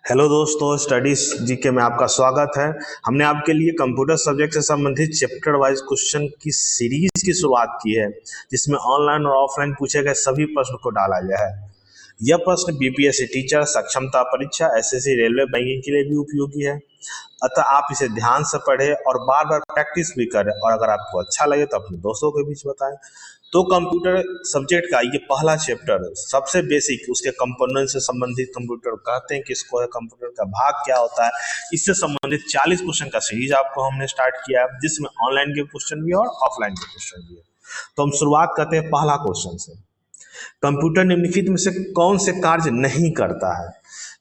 Hello दोस्तों, studies GK में आपका स्वागत है। हमने आपके लिए कंप्यूटर सब्जेक्ट से संबंधित चैप्टर वाइज क्वेश्चन की सीरीज की शुरुआत की है, जिसमें ऑनलाइन और ऑफलाइन पूछे गए सभी प्रश्न को डाला गया है। यह प्रश्न बीपीएससी टीचर, सक्षमता परीक्षा, एसएससी, रेलवे, बैंकिंग के लिए भी उपयोगी है। अतः आप इसे ध्यान से पढ़ें और बार बार प्रैक्टिस भी करें, और अगर आपको अच्छा लगे तो अपने दोस्तों के बीच बताएं। तो कंप्यूटर सब्जेक्ट का ये पहला चैप्टर सबसे बेसिक उसके कंपोनेंट से संबंधित, कंप्यूटर कहते हैं किसको है, कंप्यूटर का भाग क्या होता है, इससे संबंधित 40 क्वेश्चन का सीरीज आपको हमने स्टार्ट किया है, जिसमें ऑनलाइन के क्वेश्चन भी है और ऑफलाइन के क्वेश्चन भी है। तो हम शुरुआत करते हैं पहला क्वेश्चन से। कंप्यूटर निम्नलिखित में से कौन से कार्य नहीं करता है?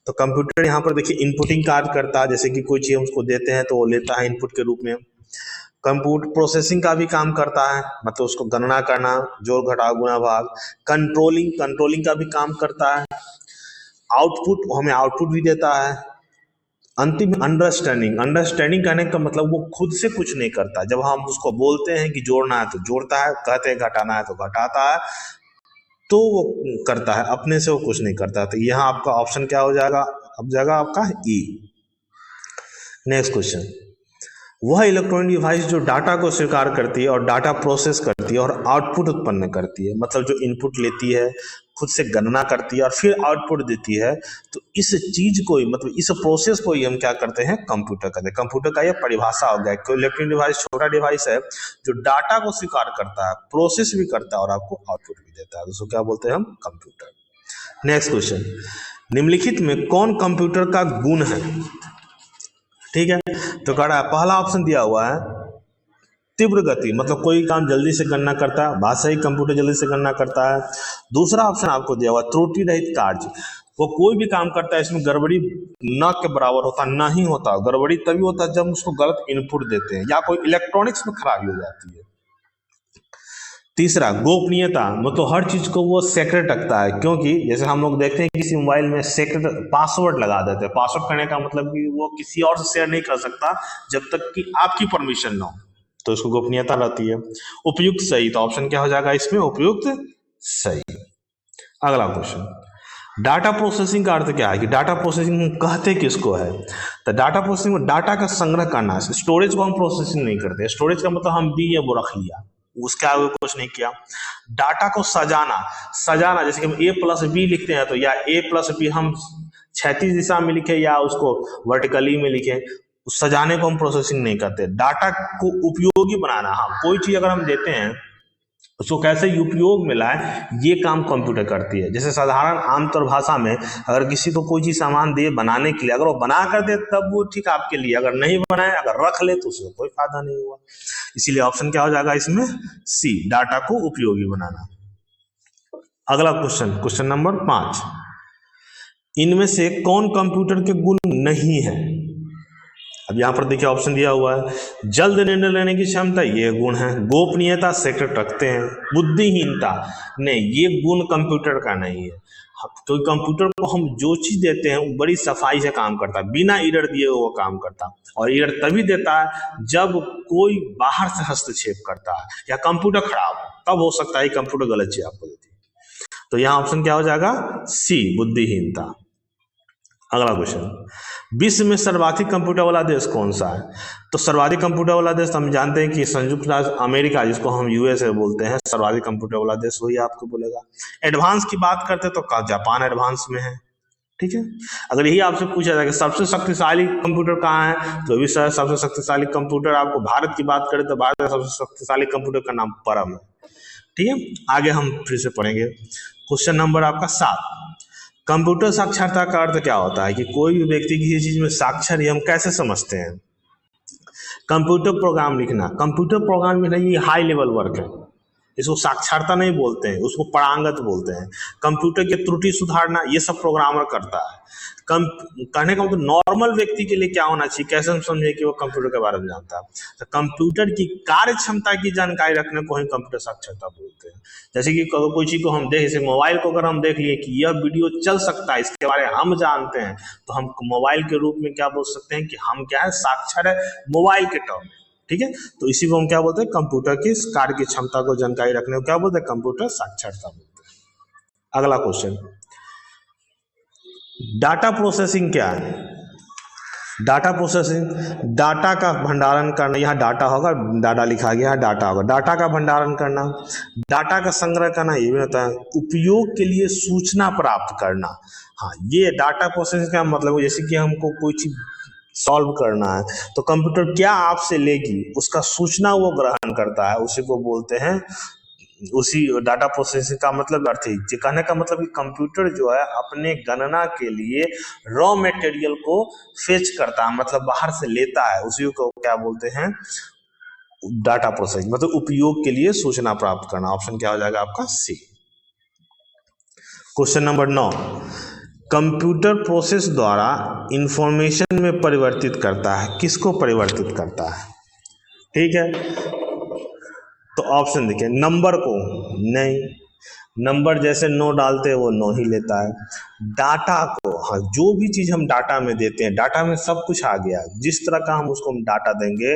तो कंप्यूटर यहाँ पर देखिए इनपुटिंग कार्य करता है, जैसे कि कोई चीज हम उसको देते हैं तो वो लेता है इनपुट के रूप में। कंप्यूटर प्रोसेसिंग का भी काम करता है, मतलब उसको गणना करना, जोड़ घटाव गुणा भाग। कंट्रोलिंग का भी काम करता है। आउटपुट, हमें आउटपुट भी देता है। अंतिम अंडरस्टैंडिंग करने का मतलब वो खुद से कुछ नहीं करता। जब हम उसको बोलते हैं कि जोड़ना है तो जोड़ता है, कहते हैं घटाना है तो घटाता है, तो वो करता है, अपने से वो कुछ नहीं करता। तो यहाँ आपका ऑप्शन क्या हो जाएगा? अब जाएगा आपका ई। नेक्स्ट क्वेश्चन, वह इलेक्ट्रॉनिक डिवाइस जो डाटा को स्वीकार करती है और डाटा प्रोसेस करती है और आउटपुट उत्पन्न करती है, मतलब जो इनपुट लेती है, खुद से गणना करती है और फिर आउटपुट देती है, तो इस चीज को ही, मतलब इस प्रोसेस को ही हम क्या करते हैं? कंप्यूटर कहते हैं। कंप्यूटर का यह परिभाषा हो गया। कोई इलेक्ट्रॉनिक डिवाइस छोटा डिवाइस है जो डाटा को स्वीकार करता है, प्रोसेस भी करता है और आपको आउटपुट भी देता है, उसको क्या बोलते हैं हम? कंप्यूटर। नेक्स्ट क्वेश्चन, निम्नलिखित में कौन कंप्यूटर का गुण है? ठीक है, तो कह रहा है पहला ऑप्शन दिया हुआ है तीव्र गति, मतलब कोई काम जल्दी से गणना करता है, बात सही, कंप्यूटर जल्दी से गणना करता है। दूसरा ऑप्शन आपको दिया हुआ त्रुटि रहित कार्य, वो कोई भी काम करता है इसमें गड़बड़ी न के बराबर होता, ना ही होता। गड़बड़ी तभी होता है जब उसको गलत इनपुट देते हैं या कोई इलेक्ट्रॉनिक्स में खराबी हो जाती है। तीसरा गोपनीयता, मतलब हर चीज को वो सेक्रेट रखता है, क्योंकि जैसे हम लोग देखते हैं किसी मोबाइल में सेक्रेट पासवर्ड लगा देते हैं। पासवर्ड करने का मतलब कि वो किसी और से शेयर नहीं कर सकता जब तक कि आपकी परमिशन ना हो, तो उसको गोपनीयता रहती है। उपयुक्त सही, तो ऑप्शन क्या हो जाएगा इसमें? उपयुक्त सही। अगला क्वेश्चन, डाटा प्रोसेसिंग का अर्थ क्या है? कि डाटा प्रोसेसिंग कहते किसको है? तो डाटा प्रोसेसिंग में डाटा का संग्रह करना। स्टोरेज को हम प्रोसेसिंग नहीं करते। स्टोरेज का मतलब हम दिए वो रख लिया, उसके आगे कुछ नहीं किया। डाटा को सजाना जैसे कि हम a+b लिखते हैं, तो या a+b हम क्षैतिज दिशा में लिखे या उसको वर्टिकली में लिखे, उस सजाने को हम प्रोसेसिंग नहीं करते। डाटा को उपयोगी बनाना, हाँ, कोई चीज अगर हम देते हैं उसको कैसे उपयोग में लाए, ये काम कंप्यूटर करती है। जैसे साधारण आमतौर भाषा में अगर किसी को कोई चीज सामान दे बनाने के लिए, अगर वो बना कर दे तब वो ठीक आपके लिए, अगर नहीं बनाए, अगर रख ले तो उसमें कोई फायदा नहीं हुआ। इसीलिए ऑप्शन क्या हो जाएगा इसमें? सी, डाटा को उपयोगी बनाना। अगला क्वेश्चन, क्वेश्चन नंबर 5, इनमें से कौन कंप्यूटर के गुण नहीं है? अब यहां पर देखिए ऑप्शन दिया हुआ है, जल्द निर्णय लेने की क्षमता, ये गुण है। गोपनीयता, सेक्रेट रखते हैं। बुद्धिहीनता, नहीं, ये गुण कंप्यूटर का नहीं है। तो कंप्यूटर को हम जो चीज देते हैं वो बड़ी सफाई से काम करता है, बिना एरर दिए वो काम करता है, और एरर तभी देता है जब कोई बाहर से हस्तक्षेप करता है या कंप्यूटर खराब हो, तब हो सकता है कंप्यूटर गलत चीज आपको देती है। तो यहाँ ऑप्शन क्या हो जाएगा? सी, बुद्धिहीनता। अगला क्वेश्चन, विश्व में सर्वाधिक कंप्यूटर वाला देश कौन सा है? तो सर्वाधिक कंप्यूटर वाला देश हम जानते हैं कि संयुक्त राज्य अमेरिका, जिसको हम यूएसए बोलते हैं, सर्वाधिक कंप्यूटर वाला देश वही आपको बोलेगा। एडवांस की बात करते तो जापान एडवांस में है। ठीक है, अगर यही आपसे पूछा जाए कि सबसे शक्तिशाली कंप्यूटर कहाँ है, तो विश्व सबसे शक्तिशाली कंप्यूटर, आपको भारत की बात करें तो भारत का सबसे शक्तिशाली कंप्यूटर का नाम परम है। ठीक है, आगे हम फिर से पढ़ेंगे। क्वेश्चन नंबर आपका 7, कंप्यूटर साक्षरता का अर्थ क्या होता है? कि कोई भी व्यक्ति किसी चीज में साक्षर है, हम कैसे समझते हैं? कंप्यूटर प्रोग्राम लिखना ये हाई लेवल वर्क है, इसको साक्षरता नहीं बोलते हैं, उसको पारंगत बोलते हैं। कंप्यूटर की त्रुटि सुधारना, ये सब प्रोग्रामर करता है। कहने का मतलब नॉर्मल व्यक्ति के लिए क्या होना चाहिए, कैसे हम समझे कि वो कंप्यूटर के बारे में जानता है? तो कंप्यूटर की कार्य क्षमता की जानकारी रखने को ही कंप्यूटर साक्षरता बोलते हैं। जैसे कि कोई चीज को हम देख, जैसे मोबाइल को अगर हम देख लिए कि यह वीडियो चल सकता है, इसके बारे में हम जानते हैं, तो हम मोबाइल के रूप में क्या बोल सकते हैं कि हम क्या है? साक्षर है मोबाइल के टर्म में। ठीक है, तो इसी को हम क्या बोलते हैं? कंप्यूटर की कार्य की क्षमता को जानकारी रखने को क्या बोलते हैं? कंप्यूटर साक्षरता बोलते हैं। अगला क्वेश्चन, डाटा प्रोसेसिंग क्या है? डाटा प्रोसेसिंग, डाटा का भंडारण करना, यहाँ डाटा होगा, डाटा लिखा गया है, डाटा होगा, डाटा का भंडारण करना, डाटा का संग्रह करना, ये भी होता है। उपयोग के लिए सूचना प्राप्त करना, हाँ ये डाटा प्रोसेसिंग का मतलब है। जैसे कि हमको कोई चीज सॉल्व करना है तो कंप्यूटर क्या आपसे लेगी, उसका सूचना वो ग्रहण करता है, उसी को बोलते हैं, उसी डाटा प्रोसेसिंग का मतलब अर्थ है। ये कहने का मतलब कि कंप्यूटर जो है अपने गणना के लिए रॉ मटेरियल को फेच करता है, मतलब बाहर से लेता है, उसी को क्या बोलते हैं, डाटा प्रोसेसिंग, मतलब उपयोग के लिए सूचना प्राप्त करना। ऑप्शन क्या हो जाएगा आपका? सी। क्वेश्चन नंबर 9, कंप्यूटर प्रोसेस द्वारा इंफॉर्मेशन में परिवर्तित करता है, किसको परिवर्तित करता है? ठीक है, तो ऑप्शन देखिए, नंबर को नहीं, नंबर जैसे नो डालते हैं वो नो ही लेता है। डाटा को, हाँ जो भी चीज़ हम डाटा में देते हैं, डाटा में सब कुछ आ गया, जिस तरह का हम उसको डाटा देंगे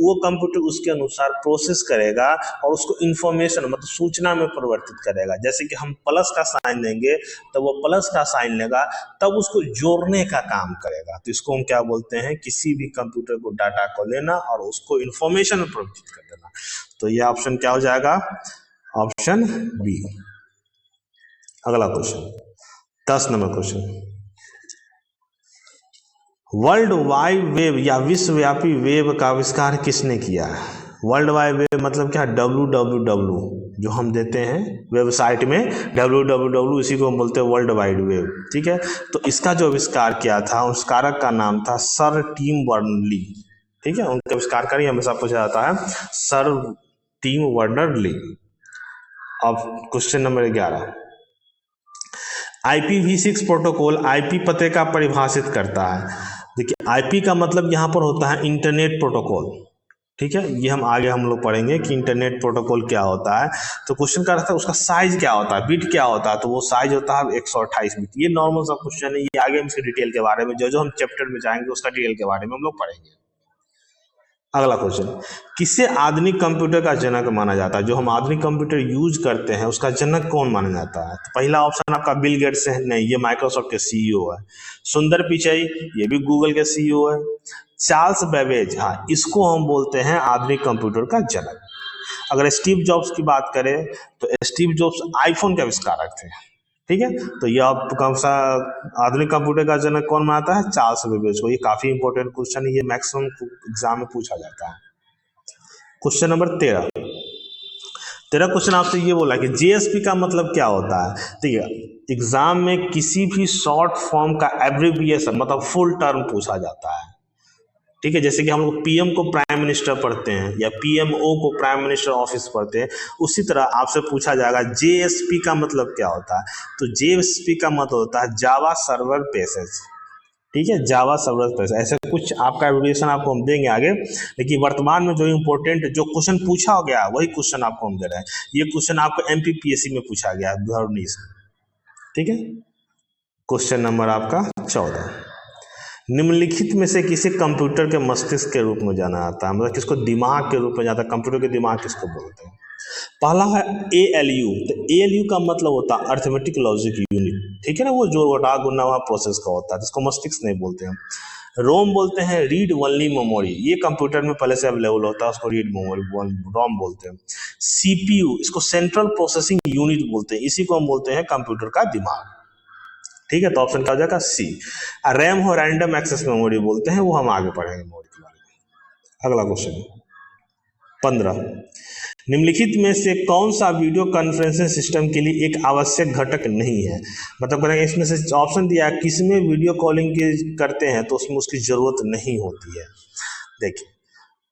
वो कंप्यूटर उसके अनुसार प्रोसेस करेगा और उसको इंफॉर्मेशन मतलब सूचना में परिवर्तित करेगा। जैसे कि हम प्लस का साइन देंगे तो वो प्लस का साइन लेगा, तब उसको जोड़ने का काम करेगा। तो इसको हम क्या बोलते हैं? किसी भी कंप्यूटर को डाटा को लेना और उसको इंफॉर्मेशन में परिवर्तित कर देना। तो ये ऑप्शन क्या हो जाएगा? Option B. अगला question 10 number question, world wide web या विश्वव्यापी वेब का आविष्कार किसने किया है? वर्ल्ड वाइड वेब मतलब क्या? www जो हम देते हैं वेबसाइट में, www इसी को हम बोलते हैं वर्ल्ड वाइड वेब। ठीक है, तो इसका जो आविष्कार किया था आविष्कारक का नाम था सर टिम बर्नर्स-ली। ठीक है, उनके आविष्कारकारी हमेशा पूछा जाता है सर टिम बर्नर्स-ली। अब question number 11, IPv6 protocol IP पते का परिभाषित करता है। देखिए आईपी का मतलब यहाँ पर होता है इंटरनेट प्रोटोकॉल। ठीक है, ये हम आगे हम लोग पढ़ेंगे कि इंटरनेट प्रोटोकॉल क्या होता है। तो क्वेश्चन का रहता है उसका साइज क्या होता है, बिट क्या होता है, तो वो साइज होता है 128 बिट। ये नॉर्मल सा क्वेश्चन है, ये आगे हम इसके डिटेल के बारे में जो जो हम चैप्टर में जाएंगे उसका डिटेल के बारे में हम लोग पढ़ेंगे। अगला क्वेश्चन, किसे आधुनिक कंप्यूटर का जनक माना जाता है? जो हम आधुनिक कंप्यूटर यूज करते हैं उसका जनक कौन माना जाता है? तो पहला ऑप्शन आपका बिल गेट्स है, नहीं ये माइक्रोसॉफ्ट के सीईओ है। सुंदर पिचाई, ये भी गूगल के सीईओ है। चार्ल्स बेबेज, हाँ इसको हम बोलते हैं आधुनिक कंप्यूटर का जनक। अगर स्टीव जॉब्स की बात करें तो स्टीव जॉब्स आईफोन के आविष्कारक थे। ठीक है, तो ये आप कौन सा आधुनिक कंप्यूटर का जनक कौन मानता है? चार्ल्स बेबेज को। ये काफी इंपॉर्टेंट क्वेश्चन है, ये मैक्सिमम एग्जाम में पूछा जाता है। क्वेश्चन नंबर 13, क्वेश्चन आपसे ये बोला कि जेएसपी का मतलब क्या होता है? ठीक है, एग्जाम में किसी भी शॉर्ट फॉर्म का एब्रिविएशन मतलब फुल टर्म पूछा जाता है। ठीक है, जैसे कि हम लोग पीएम को प्राइम मिनिस्टर पढ़ते हैं या पीएमओ को प्राइम मिनिस्टर ऑफिस पढ़ते हैं, उसी तरह आपसे पूछा जाएगा जेएसपी का मतलब क्या होता है? तो जेएसपी का मतलब होता है जावा सर्वर पैसेज। ठीक है, जावा सर्वर पैसेज, ऐसे कुछ आपका एब्रिविएशन आपको हम देंगे आगे, लेकिन वर्तमान में जो इम्पोर्टेंट जो क्वेश्चन पूछा गया वही क्वेश्चन आपको हम दे रहे हैं। ये क्वेश्चन आपको एमपीपीएससी में पूछा गया 2019 में। ठीक है, क्वेश्चन नंबर आपका 14, निम्नलिखित में से किसी कंप्यूटर के मस्तिष्क के रूप में जाना जाता है? मतलब किसको दिमाग के रूप में जाता है? कंप्यूटर के दिमाग किसको बोलते हैं? पहला है ALU। तो ALU का मतलब होता है अर्थमेटिक लॉजिक यूनिट। ठीक है ना, वो जो घटा गुना हुआ प्रोसेस का होता है, जिसको मस्तिष्क नहीं बोलते हैं। रोम बोलते हैं रीड ओनली मेमोरी, ये कंप्यूटर में पहले से अवेलेबल होता है, उसको रीड मेमोरी रोम बोलते हैं। CPU इसको सेंट्रल प्रोसेसिंग यूनिट बोलते हैं, इसी को हम बोलते हैं कंप्यूटर का दिमाग। ठीक है, तो ऑप्शन क्या हो जाएगा? सी। रैम हो रैंडम एक्सेस मेमोरी बोलते हैं, वो हम आगे पढ़ेंगे मेमोरी के बारे में। अगला क्वेश्चन 15, निम्नलिखित में से कौन सा वीडियो कॉन्फ्रेंसिंग सिस्टम के लिए एक आवश्यक घटक नहीं है? मतलब करेंगे इसमें से ऑप्शन दिया है किसमें वीडियो कॉलिंग करते हैं तो उसमें उसकी जरूरत नहीं होती है। देखिए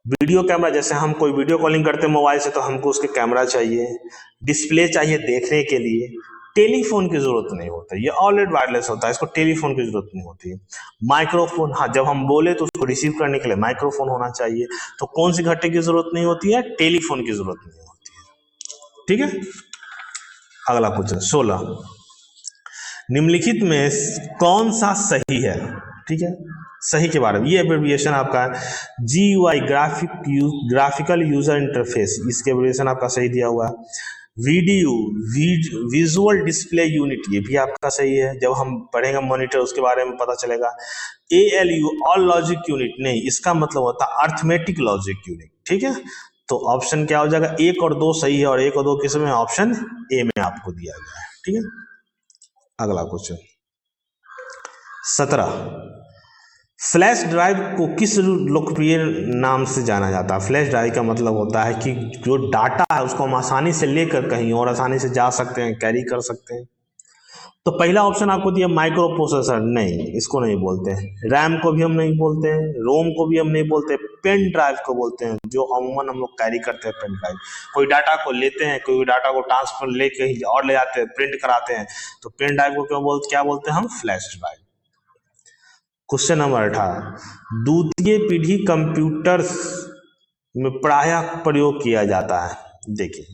वीडियो कैमरा, जैसे हम कोई वीडियो कॉलिंग करते हैं मोबाइल से तो हमको उसके कैमरा चाहिए, डिस्प्ले चाहिए देखने के लिए, टेलीफोन की जरूरत नहीं होता, ये ऑलरेडी वायरलेस होता है, इसको टेलीफोन की जरूरत नहीं होती है। माइक्रोफोन, हाँ जब हम बोले तो उसको रिसीव करने के लिए माइक्रोफोन होना चाहिए। तो कौन सी घटक की जरूरत नहीं होती है? टेलीफोन की जरूरत नहीं होती है। ठीक है, अगला क्वेश्चन 16, निम्नलिखित में कौन सा सही है? ठीक है, सही के बारे में ये एब्रिविएशन आपका है GUI ग्राफिकल यूजर इंटरफेस, इसके एब्रिविएशन आपका सही दिया हुआ है। वीडियो विजुअल डिस्प्ले यूनिट, ये भी आपका सही है, जब हम पढ़ेंगे मॉनिटर उसके बारे में पता चलेगा। ALU ऑल लॉजिक यूनिट नहीं, इसका मतलब होता है अर्थमेटिक लॉजिक यूनिट, ठीक है। तो ऑप्शन क्या हो जाएगा, 1 और 2 सही है, और 1 और 2 किस में, ऑप्शन ए में आपको दिया गया है, ठीक है। अगला क्वेश्चन 17, फ्लैश ड्राइव को किस लोकप्रिय नाम से जाना जाता है। फ्लैश ड्राइव का मतलब होता है कि जो डाटा है उसको हम आसानी से लेकर कहीं और आसानी से जा सकते हैं, कैरी कर सकते हैं। तो पहला ऑप्शन आपको दिया माइक्रो प्रोसेसर, नहीं, इसको नहीं बोलते हैं। रैम को भी हम नहीं बोलते हैं, रोम को भी हम नहीं बोलते, पेन ड्राइव को बोलते हैं, जो अमूमन हम लोग कैरी करते हैं पेन ड्राइव। कोई डाटा को लेते हैं, कोई डाटा को ट्रांसफर ले कहीं और ले जाते हैं, प्रिंट कराते हैं, तो पेन ड्राइव को क्या बोलते हैं हम, फ्लैश ड्राइव। क्वेश्चन नंबर 18, द्वितीय पीढ़ी कंप्यूटर्स में प्रायः प्रयोग किया जाता है। देखिए,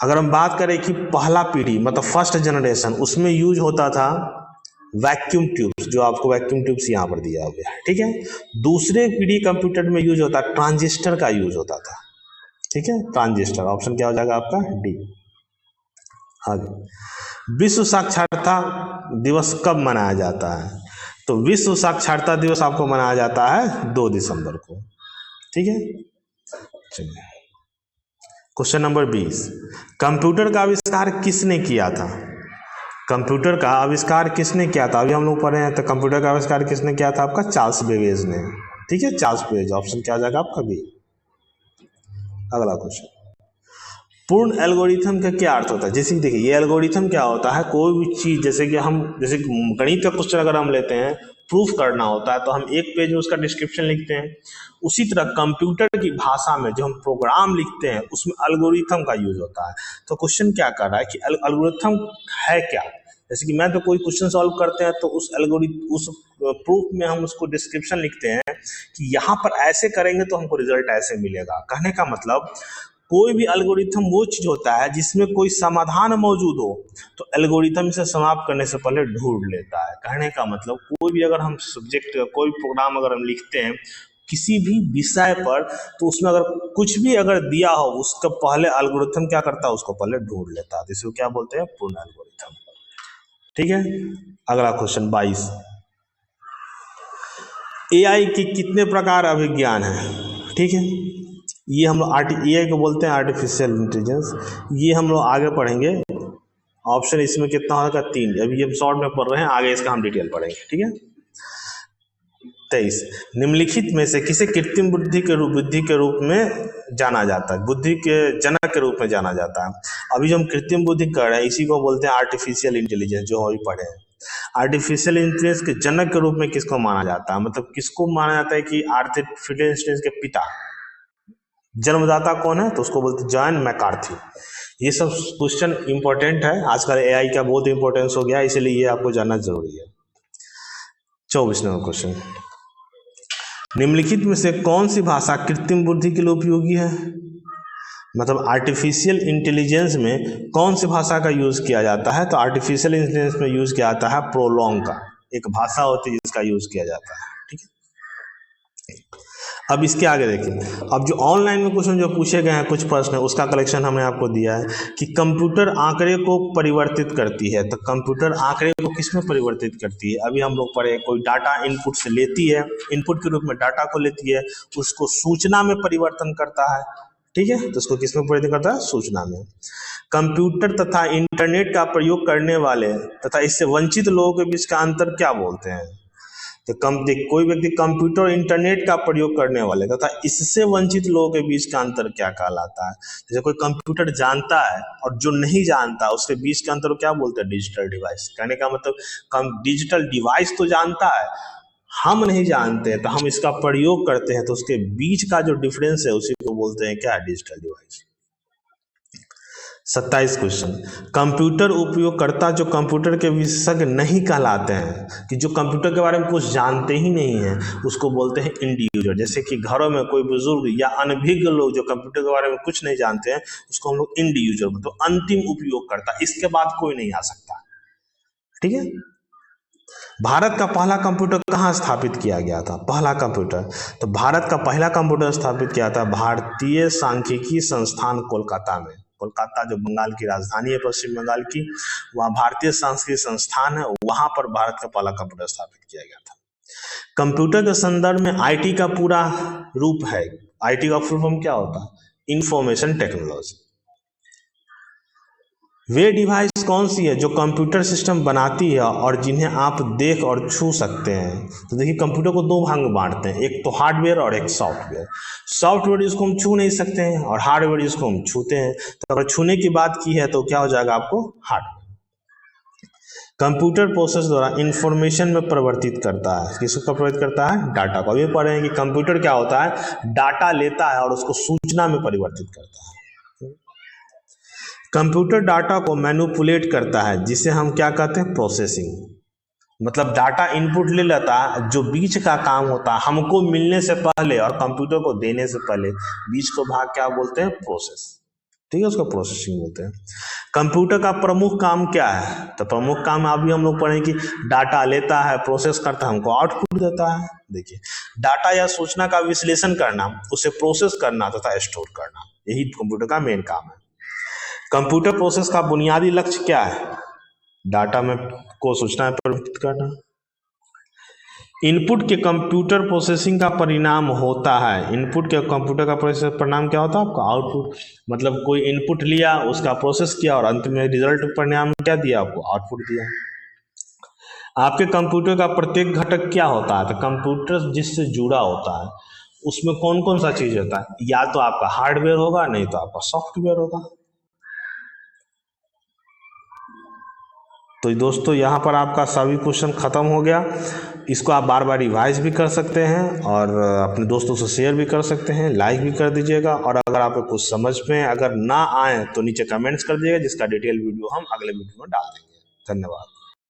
अगर हम बात करें कि पहला पीढ़ी मतलब फर्स्ट जनरेशन, उसमें यूज होता था वैक्यूम ट्यूब्स, जो आपको वैक्यूम ट्यूब्स यहाँ पर दिया गया है, ठीक है। दूसरे पीढ़ी कंप्यूटर में यूज होता है ट्रांजिस्टर का यूज होता था, ठीक है, ट्रांजिस्टर। ऑप्शन क्या हो जाएगा आपका, डी। आगे, विश्व साक्षरता दिवस कब मनाया जाता है। तो विश्व साक्षरता दिवस आपको मनाया जाता है 2 दिसंबर को, ठीक है। चलिए क्वेश्चन नंबर 20, कंप्यूटर का आविष्कार किसने किया था। कंप्यूटर का आविष्कार किसने किया था, अभी हम लोग पढ़े हैं, तो कंप्यूटर का आविष्कार किसने किया था आपका, चार्ल्स बेबेज ने, ठीक है, चार्ल्स बेबेज। ऑप्शन क्या आ जाएगा आपका, बी। अगला क्वेश्चन, पूर्ण एल्गोरिथम का क्या अर्थ होता है। जैसे कि देखिए, ये एल्गोरिथम क्या होता है, कोई भी चीज जैसे कि गणित का क्वेश्चन अगर हम लेते हैं, प्रूफ करना होता है, तो हम एक पेज में उसका डिस्क्रिप्शन लिखते हैं। उसी तरह कंप्यूटर की भाषा में जो हम प्रोग्राम लिखते हैं, उसमें एल्गोरिथम का यूज होता है। तो क्वेश्चन क्या कर रहा है कि एल्गोरिथम है क्या। जैसे कि मैं तो कोई क्वेश्चन सॉल्व करते हैं, तो उस प्रूफ में हम उसको डिस्क्रिप्शन लिखते हैं कि यहाँ पर ऐसे करेंगे तो हमको रिजल्ट ऐसे मिलेगा। कहने का मतलब कोई भी एल्गोरिथम वो चीज होता है जिसमें कोई समाधान मौजूद हो, तो एल्गोरिथम से समाप्त करने से पहले ढूंढ लेता है। कहने का मतलब कोई भी अगर हम सब्जेक्ट, कोई प्रोग्राम अगर हम लिखते हैं किसी भी विषय पर, तो उसमें अगर कुछ भी अगर दिया हो, उसका पहले एल्गोरिथम क्या करता है, उसको पहले ढूंढ लेता है। इसको क्या बोलते हैं, पूर्ण एल्गोरिथम, ठीक है। अगला क्वेश्चन 22, AI के कितने प्रकार अभिज्ञान है, ठीक है। ये हम लोग AI को बोलते हैं आर्टिफिशियल इंटेलिजेंस। ये हम लोग आगे पढ़ेंगे। ऑप्शन इसमें कितना होगा, 3। अभी हम शॉर्ट में पढ़ रहे हैं, आगे इसका हम डिटेल पढ़ेंगे, ठीक है। 23, निम्नलिखित में से किसे कृत्रिम बुद्धि के रूप में जाना जाता है, बुद्धि के जनक के रूप में जाना जाता है। अभी जो हम कृत्रिम बुद्धि कर रहे हैं, इसी को बोलते हैं आर्टिफिशियल इंटेलिजेंस, जो अभी पढ़े हैं। आर्टिफिशियल इंटेलिजेंस के जनक के रूप में किसको माना जाता है, मतलब किसको माना जाता है कि आर्टिफिशियल इंटेलिजेंस के पिता, जन्मदाता कौन है, तो उसको बोलते हैं जॉन मैकार्थी। ये सब क्वेश्चन इंपॉर्टेंट है, आजकल AI का बहुत इंपॉर्टेंस हो गया, इसलिए ये आपको जानना जरूरी है। 24 नंबर क्वेश्चन, निम्नलिखित में से कौन सी भाषा कृत्रिम बुद्धि के लिए उपयोगी है। मतलब आर्टिफिशियल इंटेलिजेंस में कौन सी भाषा का यूज किया जाता है, तो आर्टिफिशियल इंटेलिजेंस में यूज किया जाता है प्रोलॉन्ग का, एक भाषा होती है जिसका यूज किया जाता है, ठीक है। अब इसके आगे देखिए, अब जो ऑनलाइन में क्वेश्चन जो पूछे गए हैं कुछ प्रश्न, उसका कलेक्शन हमने आपको दिया है कि कंप्यूटर आंकड़े को परिवर्तित करती है। तो कंप्यूटर आंकड़े को किस में परिवर्तित करती है, अभी हम लोग पढ़े, कोई डाटा इनपुट से लेती है, इनपुट के रूप में डाटा को लेती है, उसको सूचना में परिवर्तन करता है, ठीक है। तो उसको किस में परिवर्तन करता है, सूचना में। कंप्यूटर तथा इंटरनेट का प्रयोग करने वाले तथा इससे वंचित लोगों के बीच का अंतर क्या बोलते हैं। तो कोई व्यक्ति कंप्यूटर और इंटरनेट का प्रयोग करने वाले तथा इससे वंचित लोगों के बीच का अंतर क्या कहलाता है। जैसे कोई कंप्यूटर जानता है और जो नहीं जानता, उसके बीच का अंतर क्या बोलते हैं, डिजिटल डिवाइस। कहने का मतलब डिजिटल डिवाइस तो जानता है, हम नहीं जानते हैं, तो हम इसका प्रयोग करते हैं, तो उसके बीच का जो डिफरेंस है उसी को बोलते हैं क्या, डिजिटल डिवाइस। 27 क्वेश्चन, कंप्यूटर उपयोगकर्ता जो कंप्यूटर के विशेषज्ञ नहीं कहलाते हैं, कि जो कंप्यूटर के बारे में कुछ जानते ही नहीं है, उसको बोलते हैं इंडी यूजर। जैसे कि घरों में कोई बुजुर्ग या अनभिज्ञ लोग जो कंप्यूटर के बारे में कुछ नहीं जानते हैं, उसको हम लोग इंडी यूजर बोलते हैं, तो अंतिम उपयोगकर्ता, इसके बाद कोई नहीं आ सकता, ठीक है। भारत का पहला कंप्यूटर कहाँ स्थापित किया गया था, पहला कंप्यूटर, तो भारत का पहला कंप्यूटर स्थापित किया था भारतीय सांख्यिकी संस्थान कोलकाता में। कोलकाता जो बंगाल की राजधानी है, पश्चिम बंगाल की, वहाँ भारतीय सांस्कृतिक संस्थान है, वहाँ पर भारत का पहला कंप्यूटर स्थापित किया गया था। कंप्यूटर के संदर्भ में आईटी का पूरा रूप है। आईटी का फुल फॉर्म क्या होता है? Information technology. वे डिवाइस कौन सी है जो कंप्यूटर सिस्टम बनाती है और जिन्हें आप देख और छू सकते हैं? तो देखिए, कंप्यूटर को दो भाग में बांटते हैं, एक तो हार्डवेयर और एक सॉफ्टवेयर। सॉफ्टवेयर जिसको हम छू नहीं सकते हैं और हार्डवेयर जिसको हम छूते हैं। तो अगर छूने की बात की है तो क्या हो जाएगा आपको? हार्डवेयर। कंप्यूटर प्रोसेस द्वारा इंफॉर्मेशन में परिवर्तित करता है। किसको परिवर्तित करता है? डाटा को। अभी पढ़ रहे हैं कि कंप्यूटर क्या होता है? डाटा लेता है और उसको सूचना में परिवर्तित करता है। कंप्यूटर डाटा को मैनिपुलेट करता है, जिसे हम क्या कहते हैं? प्रोसेसिंग। मतलब डाटा इनपुट ले लेता है, जो बीच का काम होता है हमको मिलने से पहले और कंप्यूटर को देने से पहले, बीच को भाग क्या बोलते हैं? प्रोसेस। ठीक है, उसको प्रोसेसिंग बोलते हैं। कंप्यूटर का प्रमुख काम क्या है? तो प्रमुख काम अभी हम लोग पढ़ें कि डाटा लेता है, प्रोसेस करता है, हमको आउटपुट देता है। देखिए, डाटा या सूचना का विश्लेषण करना, उसे प्रोसेस करना तथा स्टोर करना, यही कंप्यूटर का मेन काम है। कंप्यूटर प्रोसेस का बुनियादी लक्ष्य क्या है? डाटा में को सूचना में परिवर्तित करना। इनपुट के कंप्यूटर प्रोसेसिंग का परिणाम होता है। इनपुट के कंप्यूटर का प्रोसेस परिणाम क्या होता है? आपका आउटपुट। मतलब कोई इनपुट लिया, उसका प्रोसेस किया और अंत में रिजल्ट परिणाम क्या दिया? आपको आउटपुट दिया। आपके कंप्यूटर का प्रत्येक घटक क्या होता है? तो कंप्यूटर जिससे जुड़ा होता है उसमें कौन कौन सा चीज होता है? या तो आपका हार्डवेयर होगा, नहीं तो आपका सॉफ्टवेयर होगा। तो दोस्तों, यहाँ पर आपका सभी क्वेश्चन खत्म हो गया। इसको आप बार बार रिवाइज भी कर सकते हैं और अपने दोस्तों से शेयर भी कर सकते हैं, लाइक भी कर दीजिएगा। और अगर आपको कुछ समझ में अगर ना आए तो नीचे कमेंट्स कर दीजिएगा, जिसका डिटेल वीडियो हम अगले वीडियो में डाल देंगे। धन्यवाद।